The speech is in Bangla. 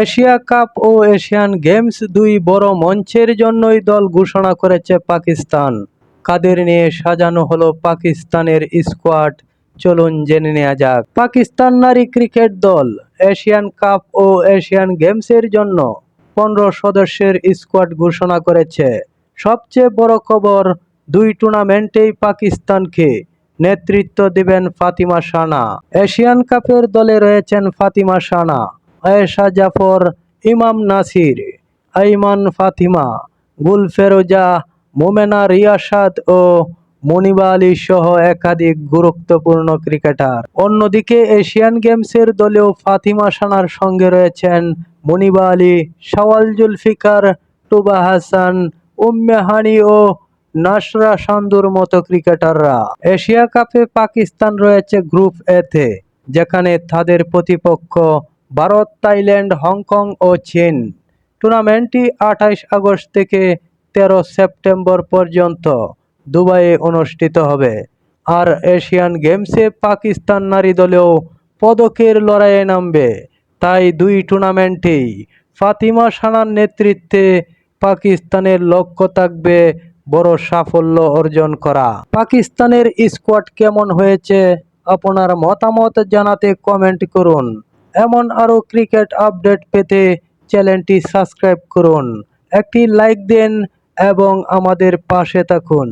এশিয়া কাপ ও এশিয়ান গেমস দুই বড় মঞ্চের জন্যই দল ঘোষণা করেছে পাকিস্তান। কাদের নিয়ে সাজানো হলো পাকিস্তানের স্কোয়াড, চলুন জেনে নেওয়া যাক। পাকিস্তান নারী ক্রিকেট দল এশিয়ান কাপ ও এশিয়ান গেমসের জন্য 15 সদস্যের স্কোয়াড ঘোষণা করেছে। সবচেয়ে বড় খবর, দুই টুর্নামেন্টেই পাকিস্তানকে নেতৃত্ব দেবেন ফাতিমা শানা। এশিয়ান কাপের দলে রয়েছেন ফাতিমা শানা, আয়েশা জাফর, ইমাম নাসির, আইমান ফাতিমা, গুলফেরোজা, মোমেনা রিয়াসাত ও মনিবা আলী সহ একাধিক গুরুত্বপূর্ণ ক্রিকেটার। অন্যদিকে এশিয়ান গেমসের দলেও ফাতিমা শানার সঙ্গে রয়েছেন মনিবা আলী, শাওয়াল জুলফিকার, টুবা হাসান, উম্মে হানি ও নাসরা সান্দুর মতো ক্রিকেটাররা। এশিয়া কাপে পাকিস্তান রয়েছে গ্রুপ এতে, যেখানে তাদের প্রতিপক্ষ ভারত, থাইল্যান্ড, হংকং ও চীন। টুর্নামেন্টটি 28 আগস্ট থেকে 13 সেপ্টেম্বর পর্যন্ত দুবাইয়ে অনুষ্ঠিত হবে। আর এশিয়ান গেমসে পাকিস্তান নারী দলেও পদকের লড়াইয়ে নামবে। তাই দুই টুর্নামেন্টেই ফাতিমা শানার নেতৃত্বে পাকিস্তানের লক্ষ্য থাকবে বড় সাফল্য অর্জন করা। পাকিস্তানের স্কোয়াড কেমন হয়েছে, আপনার মতামত জানাতে কমেন্ট করুন। এমন আরও ক্রিকেট আপডেট পেতে চ্যানেলটি সাবস্ক্রাইব করুন, একটি লাইক দিন এবং আমাদের পাশে থাকুন।